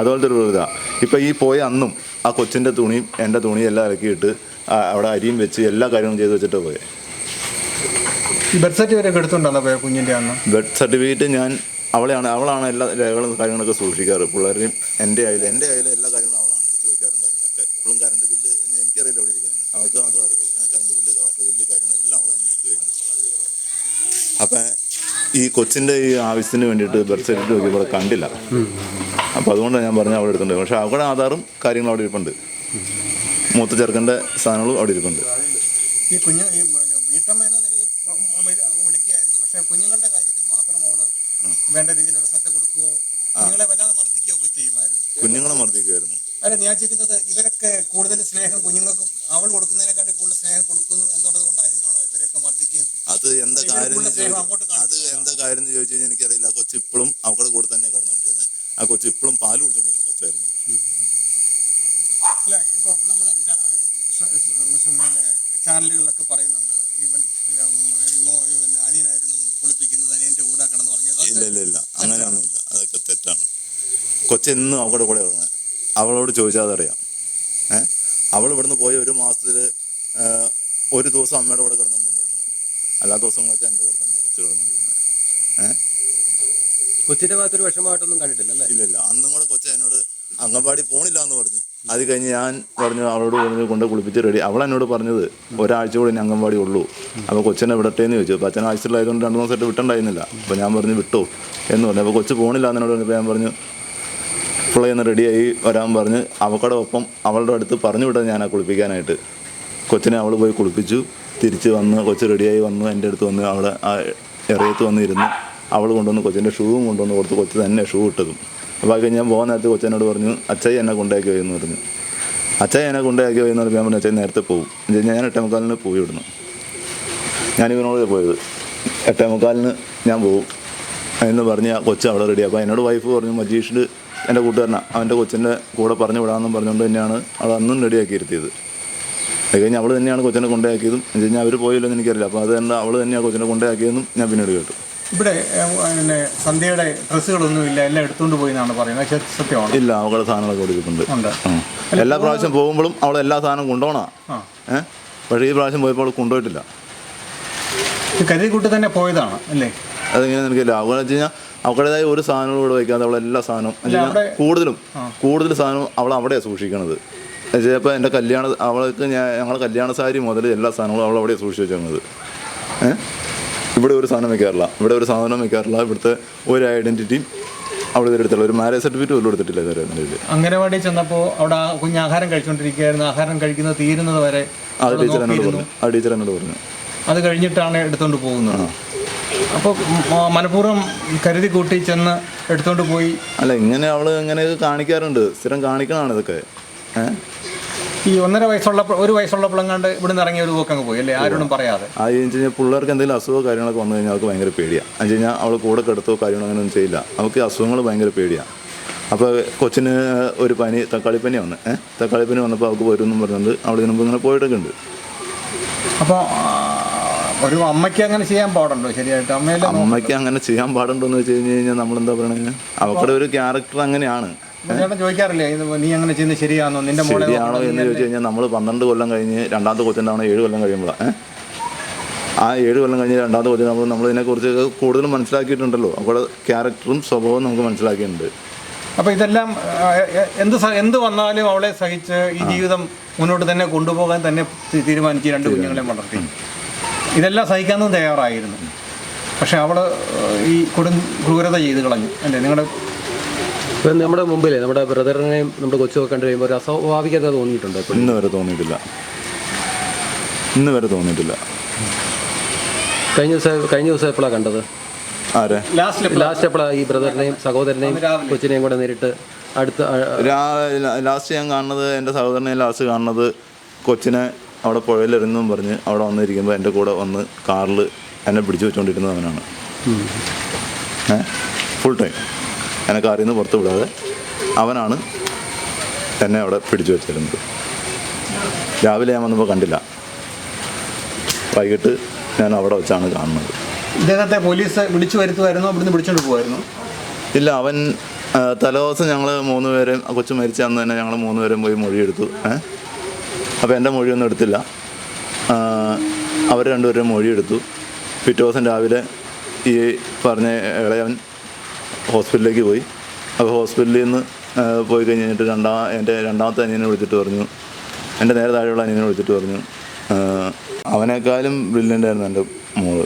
അതുപോലത്തെ ഒരു ഇതാണ്. ഇപ്പം ഈ പോയ അന്നും ആ കൊച്ചിൻ്റെ തുണിയും എൻ്റെ തുണിയും എല്ലാം ഇറക്കിയിട്ട് അവിടെ അരിയും വെച്ച് എല്ലാ കാര്യങ്ങളും ചെയ്ത് വെച്ചിട്ട് പോയെ. ഈ ബർത്ത് സർട്ടിഫിക്കറ്റ് എടുത്തുകൊണ്ടാണ് പോയ കുഞ്ഞിൻ്റെ അന്ന്? ബർത്ത് സർട്ടിഫിക്കറ്റ് ഞാൻ അവളാണ് എല്ലാ രേഖകളും കാര്യങ്ങളൊക്കെ സൂക്ഷിക്കാറ്. പിള്ളേരെയും എൻ്റെ കയ്യിൽ എല്ലാ കാര്യങ്ങളും അവളാണ് എടുത്ത് വയ്ക്കാറും കാര്യങ്ങളൊക്കെ. ഇപ്പോഴും കറണ്ട് ബില്ല് എനിക്കറിയില്ല എവിടെ ഇരിക്കുന്നത്, അവൾക്ക് മാത്രമേ അറിയൂ. കറണ്ട് ബില്ല്, വാട്ടർ ബില്ല് കാര്യങ്ങളെല്ലാം അവൾ തന്നെ എടുത്ത് വയ്ക്കുന്നത്. അപ്പം ഈ കൊച്ചിൻ്റെ ഈ ആവശ്യത്തിന് വേണ്ടിയിട്ട് ബർത്ത് സർട്ടിഫിക്കറ്റ് നോക്കിയപ്പോൾ കണ്ടില്ല. അപ്പോൾ അതുകൊണ്ടാണ് ഞാൻ പറഞ്ഞത് അവിടെ എടുത്തിട്ടുണ്ട്. പക്ഷേ അവരുടെ ആധാറും കാര്യങ്ങളും അവിടെ ഇരിപ്പുണ്ട്, മൂത്ത ചെറുക്കൻ്റെ സാധനങ്ങളും അവിടെ ഇരിപ്പുണ്ട്. ഈ കുഞ്ഞ് ഈ വീട്ടമ്മ എന്ന നിലയിൽ വിളിക്കുകയായിരുന്നു, പക്ഷേ കുഞ്ഞുങ്ങളുടെ കാര്യത്തിൽ മാത്രം അവൾ വേണ്ട രീതിയിലുള്ള ശ്രദ്ധ കൊടുക്കുകയോ കുഞ്ഞുങ്ങളെ വല്ലാതെ മർദ്ദിക്കുകയോ ഒക്കെ ചെയ്യുമായിരുന്നു. കുഞ്ഞുങ്ങളെ മർദ്ദിക്കുമായിരുന്നു. അല്ല, ഞാൻ ചോദിക്കുന്നത് ഇവരൊക്കെ കൂടുതൽ സ്നേഹം കുഞ്ഞുങ്ങൾക്ക് അവൾ കൊടുക്കുന്നതിനെക്കാട്ടി കൂടുതൽ സ്നേഹം കൊടുക്കുന്നു എന്നുള്ളത് കൊണ്ടാണോ ഇവരൊക്കെ മർദ്ദിക്കുകയും? അത് എന്താ കാര്യം എന്ന് ചോദിച്ചു കഴിഞ്ഞാൽ എനിക്കറിയില്ല. ആ കൊച്ച് ഇപ്പോഴും അവളുടെ കൂടെ തന്നെ കിടന്നുകൊണ്ടിരുന്നത്. ആ കൊച്ച് ഇപ്പോഴും പാല് കുടിച്ചുകൊണ്ടിരിക്കുന്ന കൊച്ചായിരുന്നു. അല്ല, ഇപ്പോൾ നമ്മൾ ചാനലുകളിലൊക്കെ പറയുന്നുണ്ട് ഇവൻ അനിയനായിരുന്നു കുളിപ്പിക്കുന്നത്, അനിയൻ്റെ കൂടെ കിടന്നു പറഞ്ഞത്. ഇല്ല, അങ്ങനെയൊന്നുമില്ല. അതൊക്കെ തെറ്റാണ്. കൊച്ചെന്നും അവളുടെ കൂടെ കിടന്നത്. അവളോട് ചോദിച്ചാൽ അതറിയാം. അവൾ ഇവിടുന്ന് പോയ ഒരു മാസത്തിൽ ഒരു ദിവസം അമ്മയുടെ കൂടെ കിടന്നുണ്ടെന്ന് തോന്നുന്നു. എല്ലാ ദിവസങ്ങളൊക്കെ എൻ്റെ കൂടെ തന്നെ കൊച്ചു കിടന്നുകൊണ്ടിരുന്നത്. കൊച്ചിൻ്റെ ഭാഗത്തൊരു വിഷമമായിട്ടൊന്നും കണ്ടിട്ടില്ല. ഇല്ല. അന്നും കൂടെ കൊച്ച എന്നോട് അംഗൻവാടി പോണില്ല എന്ന് പറഞ്ഞു. അത് കഴിഞ്ഞ് ഞാൻ പറഞ്ഞു, അവളോട് പറഞ്ഞു കൊണ്ട് കുളിപ്പിച്ച് റെഡി. അവളെന്നോട് പറഞ്ഞത് ഒരാഴ്ച കൂടി ഇനി അംഗൻവാടി ഉള്ളൂ, അപ്പോൾ കൊച്ചിനെ വിടട്ടേന്ന് ചോദിച്ചു. അപ്പോൾ അച്ഛൻ ആഴ്ചയിലായതുകൊണ്ട് 2 ദിവസമായിട്ട് വിട്ടുണ്ടായിരുന്നില്ല. അപ്പോൾ ഞാൻ പറഞ്ഞു വിട്ടോ എന്ന് പറഞ്ഞു. അപ്പോൾ കൊച്ച് പോണില്ല എന്നോട് പറഞ്ഞപ്പോൾ ഞാൻ പറഞ്ഞു പിള്ളേ ഒന്ന് റെഡിയായി വരാൻ പറഞ്ഞ് അവക്കടെ ഒപ്പം അവളുടെ അടുത്ത് പറഞ്ഞു വിട്ടത് ഞാനാ കുളിപ്പിക്കാനായിട്ട്. കൊച്ചിനെ അവൾ പോയി കുളിപ്പിച്ചു. തിരിച്ച് വന്ന് കൊച്ച് റെഡിയായി വന്നു, എൻ്റെ അടുത്ത് വന്ന് അവിടെ ആ എറിയത്ത് വന്നിരുന്നു. അവൾ കൊണ്ടുവന്ന് കൊച്ചിൻ്റെ ഷൂവും കൊണ്ടുവന്ന് കൊടുത്ത് കൊച്ച് തന്നെ ഷൂ ഇട്ടതും. അപ്പോൾ അത് ഞാൻ പോകാൻ നേരത്തെ കൊച്ചനോട് പറഞ്ഞു അച്ഛായി എന്നെ കൊണ്ടാക്കി പോയി എന്ന് പറഞ്ഞു. അച്ഛായി എന്നെ കൊണ്ടാക്കി പോയി എന്ന് പറഞ്ഞപ്പോൾ ഞാൻ പറഞ്ഞു അച്ഛായി നേരത്തെ പോകും. ഞാൻ 8:45 പോയി വിടുന്നു. ഞാനിവനോട് പോയത് 8:45 ഞാൻ പോകും എന്ന് പറഞ്ഞ് ആ കൊച്ച് അവിടെ റെഡി. അപ്പോൾ എന്നോട് വൈഫ് പറഞ്ഞു മജീഷിൽ എൻ്റെ കൂട്ടുകാരനാണ്, അവൻ്റെ കൊച്ചിൻ്റെ കൂടെ പറഞ്ഞു വിടാമെന്നും പറഞ്ഞുകൊണ്ട് തന്നെയാണ് അവൾ അന്നും റെഡിയാക്കി ഇരുത്തിയത്. അത് കഴിഞ്ഞ് അവൾ തന്നെയാണ് കൊച്ചിനെ കൊണ്ടാക്കിയതും. എന്ന് വെച്ച് കഴിഞ്ഞാൽ അവർ പോയില്ലെന്ന് എനിക്കറിയില്ല. അപ്പോൾ അത് തന്നെ അവൾ തന്നെയാണ് കൊച്ചിനെ കൊണ്ടാക്കിയതെന്നും ഞാൻ പിന്നീട് കേട്ടു. ഇവിടെ പിന്നെ സന്ധ്യയുടെ ഡ്രസ്സുകളൊന്നുമില്ല, എല്ലാം എടുത്തുകൊണ്ട് പോയി എന്നാണ് പറയുന്നത്. സത്യമാണ്? ഇല്ല, അവളുടെ സാധനങ്ങളൊക്കെ കൊടുത്തിട്ടുണ്ട്. എല്ലാ പ്രാവശ്യം പോകുമ്പോഴും അവൾ എല്ലാ സാധനവും കൊണ്ടുപോകണം. പക്ഷേ ഈ പ്രാവശ്യം പോയപ്പോൾ അവൾ കൊണ്ടുപോയിട്ടില്ല. കരുതി കൂട്ടി തന്നെ പോയതാണ് അല്ലേ? അതിങ്ങനെ എനിക്കില്ല. അവളെന്ന് വെച്ച് കഴിഞ്ഞാൽ അവളുടേതായ ഒരു സാധനവും ഇവിടെ വയ്ക്കാതെ അവൾ എല്ലാ സാധനവും കൂടുതൽ സാധനവും അവൾ അവിടെയാണ് സൂക്ഷിക്കണത്. ചിലപ്പോൾ എൻ്റെ അവൾക്ക് ഞങ്ങളുടെ കല്യാണ സാരി മുതൽ എല്ലാ സാധനങ്ങളും അവൾ അവിടെയാണ് സൂക്ഷിച്ച് വെച്ചത്. ഇവിടെ ഒരു സാധനം വെക്കാറില്ല, ഇവിടുത്തെ ഒരു ഐഡൻറ്റിറ്റിയും അവിടെ ഇതെടുത്തുള്ള ഒരു മാരേജ് സർട്ടിഫിക്കറ്റ് പോലും എടുത്തിട്ടില്ല ഇതുവരെ. അംഗനവാടി ചെന്നപ്പോൾ അവിടെ കുഞ്ഞ് ആഹാരം കഴിച്ചുകൊണ്ടിരിക്കുകയായിരുന്നു. ആഹാരം കഴിക്കുന്നത് തീരുന്നത് വരെ ടീച്ചർ എന്നോട് പറഞ്ഞു. അത് കഴിഞ്ഞിട്ടാണ് എടുത്തുകൊണ്ട് പോകുന്നത്. അപ്പോൾ മനഃപൂർവ്വം കരുതി കൂട്ടി ചെന്ന് എടുത്തുകൊണ്ട് പോയി. അല്ല, ഇങ്ങനെ അവൾ ഇങ്ങനെയൊക്കെ കാണിക്കാറുണ്ട്, സ്ഥിരം കാണിക്കണതാണ് ഇതൊക്കെ. ഈ 1 വയസ്സുള്ളപ്പോഴെങ്ങാണ്ട് ഇവിടുന്ന് ഇറങ്ങിയ ഒരു പോക്ക് അങ്ങ് പോയി അല്ലേ, ആരോടും പറയാതെ. അത് വെച്ച് കഴിഞ്ഞാൽ പിള്ളേർക്ക് എന്തെങ്കിലും അസുഖമോ കാര്യങ്ങളൊക്കെ വന്നു കഴിഞ്ഞാൽ അവർക്ക് ഭയങ്കര പേടിയാണ്. എന്ന് വെച്ച് കഴിഞ്ഞാൽ അവൾ കൂടെ കിടത്തോ കാര്യങ്ങളോ അങ്ങനെയൊന്നും ചെയ്യില്ല. അവൾക്ക് അസുഖങ്ങൾ ഭയങ്കര പേടിയാണ്. അപ്പോൾ കൊച്ചിന് ഒരു പനി, തക്കാളിപ്പനി വന്നപ്പോൾ അവൾക്ക് വരുമെന്നും പറഞ്ഞുകൊണ്ട് അവൾ ഇതിനു മുമ്പ് ഇങ്ങനെ പോയിട്ടൊക്കെ ഉണ്ട്. അപ്പോൾ ഒരു അമ്മയ്ക്ക് അങ്ങനെ ചെയ്യാൻ പാടുണ്ടോ ശരിയായിട്ട്? അമ്മയ്ക്ക് അങ്ങനെ ചെയ്യാൻ പാടുണ്ടോ എന്ന് വെച്ച് കഴിഞ്ഞാൽ നമ്മളെന്താ പറയണത്, അവരുടെ ഒരു ക്യാരക്ടർ അങ്ങനെയാണ്. ചേട്ടൻ ചോദിക്കാറില്ലേ നീ അങ്ങനെ ചെയ്യുന്നത് ശരിയാണോ, നിന്റെ മോളെ ശരിയാണോ എന്ന് ചോദിച്ചു കഴിഞ്ഞാൽ നമ്മൾ 12 കൊല്ലം കഴിഞ്ഞ് രണ്ടാമത്തെ കൊച്ചുണ്ടാവണം 7 കൊല്ലം കഴിയുമ്പോഴാണ്. ആ 7 കൊല്ലം കഴിഞ്ഞ് രണ്ടാമത്തെ കൊച്ചു നമ്മൾ ഇതിനെക്കുറിച്ച് കൂടുതൽ മനസ്സിലാക്കിയിട്ടുണ്ടല്ലോ. അവരുടെ ക്യാരക്ടറും സ്വഭാവവും നമുക്ക് മനസ്സിലാക്കിയിട്ടുണ്ട്. അപ്പോൾ ഇതെല്ലാം എന്ത് വന്നാലും അവളെ സഹിച്ച് ഈ ജീവിതം മുന്നോട്ട് തന്നെ കൊണ്ടുപോകാൻ തന്നെ തീരുമാനിച്ച് 2 കുഞ്ഞുങ്ങളെ വളർത്തി. ഇതെല്ലാം സഹിക്കാനും തയ്യാറായിരുന്നു. പക്ഷെ അവൾ ഈ ക്രൂരത ചെയ്ത് കളഞ്ഞു അല്ലേ? നിങ്ങളുടെ ഇപ്പം നമ്മുടെ മുമ്പിൽ നമ്മുടെ ബ്രദറിനെയും നമ്മുടെ കൊച്ചുമൊക്കെ കണ്ടു കഴിയുമ്പോൾ ഒരു അസ്വാഭാവികത തോന്നിയിട്ടുണ്ടോ? ഇന്ന് വരെ തോന്നിയിട്ടില്ല. കഴിഞ്ഞ ദിവസം എപ്പോഴാണ് കണ്ടത്? ആരെ? ലാസ്റ്റ് എപ്പോഴാണ് ഈ ബ്രദറിനെയും സഹോദരനെയും കൊച്ചിനെയും കൂടെ നേരിട്ട് അടുത്ത? ലാസ്റ്റ് ഞാൻ കാണുന്നത്, എൻ്റെ സഹോദരനെ ലാസ്റ്റ് കാണുന്നത് കൊച്ചിനെ അവിടെ പുഴയിലെറിഞ്ഞെന്നും പറഞ്ഞ് അവിടെ വന്നിരിക്കുമ്പോൾ എൻ്റെ കൂടെ വന്ന് കാറിൽ എന്നെ പിടിച്ചു വെച്ചുകൊണ്ടിരുന്നത് അവനാണ്. ഫുൾ ടൈം എന്നെ കാറിൽ നിന്ന് പുറത്ത് വിടാതെ അവനാണ് എന്നെ അവിടെ പിടിച്ചു വെച്ചിരുന്നത്. രാവിലെ ഞാൻ വന്നപ്പോൾ കണ്ടില്ല, വൈകിട്ട് ഞാൻ അവിടെ വെച്ചാണ് കാണുന്നത്. ഇദ്ദേഹത്തെ പോലീസ് വിളിച്ചു വരുത്തുമായിരുന്നു, അവിടുന്ന് വിളിച്ചുകൊണ്ട് പോകുമായിരുന്നു? ഇല്ല, അവൻ തലേദിവസം ഞങ്ങൾ 3 പേരും, കൊച്ചു മരിച്ച അന്ന് തന്നെ ഞങ്ങൾ 3 പേരും പോയി മൊഴിയെടുത്തു. അപ്പോൾ എൻ്റെ മൊഴിയൊന്നും എടുത്തില്ല, അവർ 2 പേരും മൊഴിയെടുത്തു. പിറ്റേ ദിവസം രാവിലെ ഈ പറഞ്ഞ ഇളയവൻ ഹോസ്പിറ്റലിലേക്ക് പോയി. അപ്പോൾ ഹോസ്പിറ്റലിൽ നിന്ന് പോയി കഴിഞ്ഞിട്ട് എൻ്റെ രണ്ടാമത്തെ അനിയനെ വിളിച്ചിട്ട് പറഞ്ഞു, എൻ്റെ നേരെ താഴെയുള്ള അനിയനെ വിളിച്ചിട്ട് പറഞ്ഞു, അവനേക്കാളും ബ്രില്യൻ്റ് ആയിരുന്നു എൻ്റെ മോള്,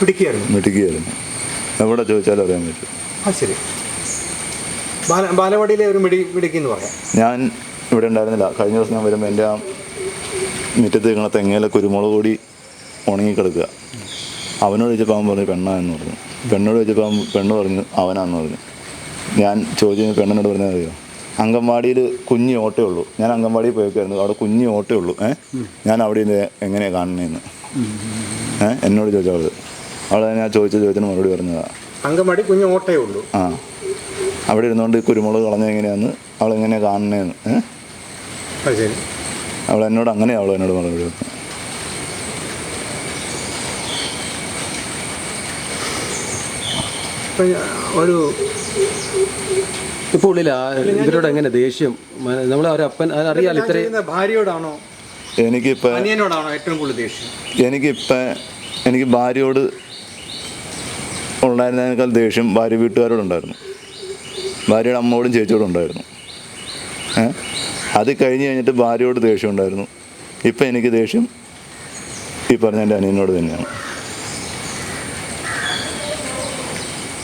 മിടുക്കിയായിരുന്നു. എവിടെ ചോദിച്ചാലും അറിയാൻ പറ്റും. ശരി. ബാലവാടിയിലെ ഒരു മിടുക്കിന്ന് പറയാം. ഞാൻ ഇവിടെ ഉണ്ടായിരുന്നില്ല. കഴിഞ്ഞ ദിവസം ഞാൻ വരുമ്പോൾ എൻ്റെ ആ മുറ്റത്ത് നിൽക്കുന്ന തെങ്ങയിലെ കുരുമുളക് കൂടി ഉണങ്ങിക്കിടക്കുക. അവനോട് ചോദിച്ചപ്പോൾ അവൻ പറഞ്ഞു പെണ്ണാന്ന് പറഞ്ഞു. പെണ്ണോട് ചോദിച്ചപ്പോൾ പെണ്ണ് പറഞ്ഞു അവനാന്ന് പറഞ്ഞു. ഞാൻ ചോദിച്ചു പെണ്ണിനോട് പറഞ്ഞാൽ അറിയോ, അംഗൻവാടിയിൽ കുഞ്ഞി ഓട്ടേ ഉള്ളൂ. ഞാൻ അംഗൻവാടിയിൽ പോയേക്കായിരുന്നു, അവിടെ കുഞ്ഞി ഓട്ടേ ഉള്ളൂ. ഞാൻ അവിടെ നിന്ന് എങ്ങനെയാണ് കാണണേന്ന് എന്നോട് ചോദിച്ചവൾ. അവളെ ഞാൻ ചോദിച്ചതിന് മറുപടി പറഞ്ഞതാണ്, അംഗൻവാടി കുഞ്ഞു ഓട്ടേ ഉള്ളൂ. ആ, അവിടെ ഇരുന്നുകൊണ്ട് കുരുമുളക് കളഞ്ഞ എങ്ങനെയാന്ന് അവളെങ്ങനെയാണ് കാണണേന്ന്. അവൾ എന്നോട് അങ്ങനെയാണ് അവൾ എന്നോട് മറുപടി പറഞ്ഞു. ഒരു ഇപ്പോൾ ഉള്ളിൽ ഇവരോട് എങ്ങനെ ദേഷ്യം? നമ്മളെ ഒരു അപ്പൻ അറിയാലോ, ഇത്രയും ഭാര്യയോടാണോ എനിക്കിപ്പോൾ അനിയനോടാണോ ഏറ്റവും കൂടുതൽ ദേഷ്യം? എനിക്ക് ഭാര്യയോട് ഉണ്ടായിരുന്നതിനേക്കാൾ ദേഷ്യം ഭാര്യ വീട്ടുകാരോടുണ്ടായിരുന്നു. ഭാര്യയുടെ അമ്മയോടും ചേച്ചിയോടും ഉണ്ടായിരുന്നു. അത് കഴിഞ്ഞിട്ട് ഭാര്യയോട് ദേഷ്യം ഉണ്ടായിരുന്നു. ഇപ്പം എനിക്ക് ദേഷ്യം ഈ പറഞ്ഞ എൻ്റെ അനിയനോട് തന്നെയാണ്.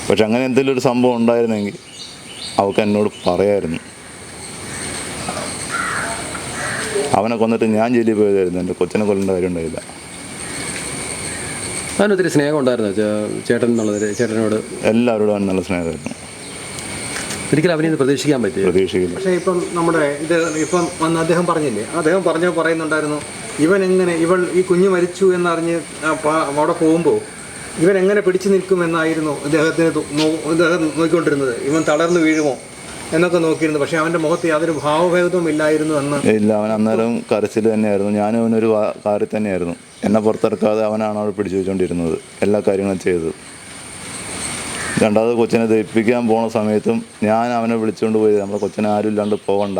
പക്ഷെ അങ്ങനെ എന്തെങ്കിലും ഒരു സംഭവം ഉണ്ടായിരുന്നെങ്കിൽ അവൾക്ക് എന്നോട് പറയായിരുന്നു. അവനെ കൊന്നിട്ട് ഞാൻ ജയിലിൽ പോയതായിരുന്നു, എൻ്റെ കൊച്ചിനെ കൊല്ലേണ്ട കാര്യം ഉണ്ടായില്ല. അവനൊത്തിരി സ്നേഹം ഉണ്ടായിരുന്നു ചേട്ടൻ എന്നുള്ളത്, ചേട്ടനോട് എല്ലാവരോടും അവൻ നല്ല സ്നേഹമായിരുന്നു. ഒരിക്കലും അവനെ പ്രതീക്ഷിക്കാൻ പ്രതീക്ഷിക്കില്ല. പക്ഷേ ഇപ്പം നമ്മുടെ ഇപ്പം വന്ന് അദ്ദേഹം പറഞ്ഞില്ലേ, അദ്ദേഹം പറയുന്നുണ്ടായിരുന്നു, ഇവൾ ഈ കുഞ്ഞ് മരിച്ചു എന്നറിഞ്ഞ് അവിടെ പോകുമ്പോൾ ഇവൻ എങ്ങനെ പിടിച്ചു നിൽക്കുമെന്നായിരുന്നു ഇദ്ദേഹം നോക്കിക്കൊണ്ടിരുന്നത്. ഇവൻ തളർന്നു വീഴുമോ എന്നൊക്കെ നോക്കിയിരുന്നു. പക്ഷെ അവൻ്റെ മുഖത്ത് യാതൊരു ഭാവഭേദവും ഇല്ലായിരുന്നു എന്ന്. ഇല്ല, അവൻ അന്നേരം കരച്ചിൽ തന്നെയായിരുന്നു. ഞാനും അവനൊരു കാര്യം തന്നെയായിരുന്നു. എന്നെ പുറത്തിറക്കാതെ അവനാണ് അവിടെ പിടിച്ചു വെച്ചുകൊണ്ടിരുന്നത്, എല്ലാ കാര്യങ്ങളും ചെയ്തത്. രണ്ടാമത് കൊച്ചിനെ ദഹിപ്പിക്കാൻ പോണ സമയത്തും ഞാൻ അവനെ വിളിച്ചുകൊണ്ട് പോയത്, നമ്മളെ കൊച്ചിനെ ആരും ഇല്ലാണ്ട് പോകണ്ട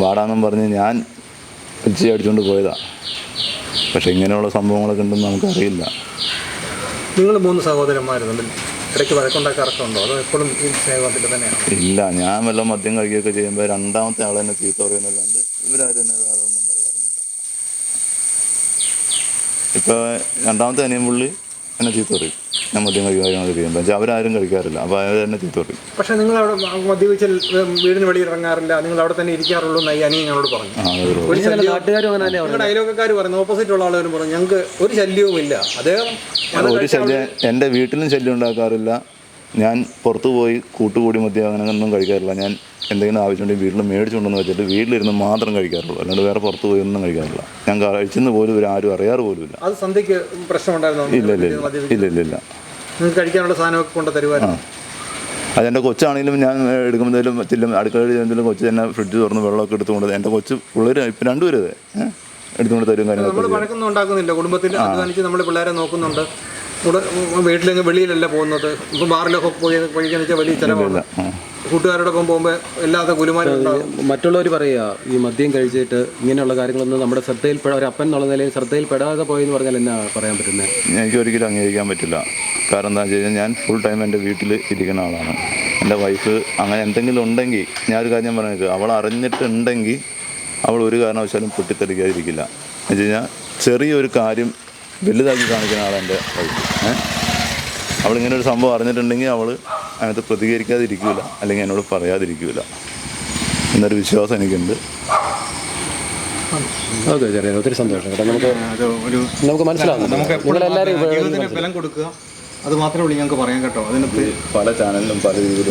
വാടാന്നും പറഞ്ഞ് ഞാൻ വിളിച്ച് അടിച്ചുകൊണ്ട് പോയതാണ്. പക്ഷെ ഇങ്ങനെയുള്ള സംഭവങ്ങളൊക്കെ ഉണ്ടെന്ന് നമുക്കറിയില്ല. നിങ്ങൾ 3 സഹോദരന്മാർ തമ്മിൽ ഇടയ്ക്ക് വഴക്കുണ്ടാക്കാറൊക്കെ ഉണ്ടോ, അതോ എപ്പോഴും ഈ സ്നേഹത്തിൽ തന്നെയാണ്? ഇല്ല, ഞാൻ വല്ല മദ്യം കഴിക്കുകയൊക്കെ ചെയ്യുമ്പോൾ രണ്ടാമത്തെ ആൾ തന്നെ ചീത്ത പറയുന്നല്ലാണ്ട് ഇവരാരും തന്നെ വേറെ ഒന്നും പറയാറൊന്നുമില്ല. ഇപ്പോൾ രണ്ടാമത്തെ അനിയൻ പുള്ളി എന്നെ ചീത്ത പറയും, ഞാൻ മദ്യം കഴിക്കാനൊക്കെ ചെയ്യുമ്പോൾ. പക്ഷേ അവരാരും കഴിക്കാറില്ല, അപ്പോൾ അവർ തന്നെ ചീത്ത പറയും. പക്ഷേ നിങ്ങൾ അവിടെ മദ്യപിച്ചാൽ വീടിന് വെളിയിൽ ഇറങ്ങാറില്ല, നിങ്ങൾ അവിടെ തന്നെ ഇരിക്കാറുള്ളൂ എന്ന് അനിയൻ ഞങ്ങളോട് പറഞ്ഞു. അയലോക്കാർ പറഞ്ഞു, ഓപ്പോസിറ്റ് ഉള്ള ആളുകളും പറഞ്ഞു, ഞങ്ങൾക്ക് ഒരു ശല്യവും ഇല്ല. അദ്ദേഹം ഒരു ശല്യം, എൻ്റെ വീട്ടിലും ശല്യം ഉണ്ടാക്കാറില്ല. ഞാൻ പുറത്തു പോയി കൂട്ടുകൂടി മദ്യം അങ്ങനെ ഒന്നും കഴിക്കാറില്ല. ഞാൻ എന്തെങ്കിലും ആവശ്യമുണ്ടെങ്കിൽ വീട്ടിൽ മേടിച്ചുകൊണ്ടെന്ന് വെച്ചിട്ട് വീട്ടിലിരുന്ന് മാത്രം കഴിക്കാറുള്ളൂ, അല്ലാണ്ട് വേറെ പുറത്ത് പോയി ഒന്നും കഴിക്കാറില്ല. ഞാൻ കഴിച്ചെന്ന് പോലും ആരും അറിയാറ് പോലുമില്ല. അത് സന്ധ്യയ്ക്ക് പ്രശ്നമുണ്ടായിരുന്നു? ഇല്ല. നിങ്ങൾക്ക് കഴിക്കാനുള്ള സാധനമൊക്കെ കൊണ്ട് തരുമായിരുന്നു? അതെൻ്റെ കൊച്ചാണെങ്കിലും ഞാൻ എടുക്കുമ്പോഴേലും ചെല്ലും അടുക്കളയിൽ എന്തെങ്കിലും കൊച്ച് തന്നെ ഫ്രിഡ്ജ് തുറന്ന് വെള്ളമൊക്കെ എടുത്തുകൊണ്ട് എൻ്റെ കൊച്ച് പിള്ളേർ ഇപ്പം 2 പേര് എടുത്തുകൊണ്ട് തരും നമ്മൾ കാര്യങ്ങളൊക്കെ. വഴക്കൊന്നും ഉണ്ടാക്കുന്നില്ല, കുടുംബത്തിൽ അധ്വാനിച്ച് നമ്മൾ പിള്ളേരെ നോക്കുന്നുണ്ട്, കൂടെ വീട്ടിലെങ്കിൽ വെളിയിലല്ല പോകുന്നത്. ഇപ്പം ബാറിലൊക്കെ പോയിക്കാന്ന് വെച്ചാൽ വലിയ ചിലവാണ്. കൂട്ടുകാരോടൊപ്പം പോകുമ്പോൾ എല്ലാത്ത കുലുമാരും ഉണ്ടാകും. മറ്റുള്ളവർ പറയുക ഈ മദ്യം കഴിച്ചിട്ട് ഇങ്ങനെയുള്ള കാര്യങ്ങളൊന്നും നമ്മുടെ ഒരു അപ്പൻ എന്നുള്ള നിലയിൽ ശ്രദ്ധയിൽപ്പെടാതെ പോയെന്ന് പറഞ്ഞാൽ എന്നാ പറയാൻ പറ്റുന്നത്? എനിക്ക് ഒരിക്കലും അംഗീകരിക്കാൻ പറ്റില്ല. കാരണം എന്താ വെച്ച് കഴിഞ്ഞാൽ ഞാൻ ഫുൾ ടൈം എൻ്റെ വീട്ടിൽ ഇരിക്കുന്ന ആളാണ്. എൻ്റെ വൈഫ് അങ്ങനെ എന്തെങ്കിലും ഉണ്ടെങ്കിൽ ഞാൻ ഒരു കാര്യം പറഞ്ഞേക്ക്, അവൾ അറിഞ്ഞിട്ടുണ്ടെങ്കിൽ അവൾ ഒരു കാരണവശാലും പൊട്ടിത്തെറിക്കാതിരിക്കില്ല. എന്ന് വെച്ച് കഴിഞ്ഞാൽ ചെറിയൊരു കാര്യം വലുതാക്കി കാണിക്കുന്ന ആളാണ് എൻ്റെ വൈഫ്. അവളിങ്ങനെ ഒരു സംഭവം അറിഞ്ഞിട്ടുണ്ടെങ്കിൽ അവൾ അതിനകത്ത് പ്രതികരിക്കാതിരിക്കില്ല, അല്ലെങ്കിൽ എന്നോട് പറയാതിരിക്കില്ല എന്നൊരു വിശ്വാസം എനിക്കുണ്ട്. ഓക്കെ, ചെറിയ ഒത്തിരി സന്തോഷം കേട്ടോ. നമുക്ക് മനസ്സിലാവും. നമുക്ക് ജീവിതത്തിന് ബലം കൊടുക്കുക, അത് മാത്രമേ ഉള്ളൂ ഞങ്ങൾക്ക് പറയാൻ കേട്ടോ. അതിനകത്ത് പല ചാനലിലും പല രീതിയിലും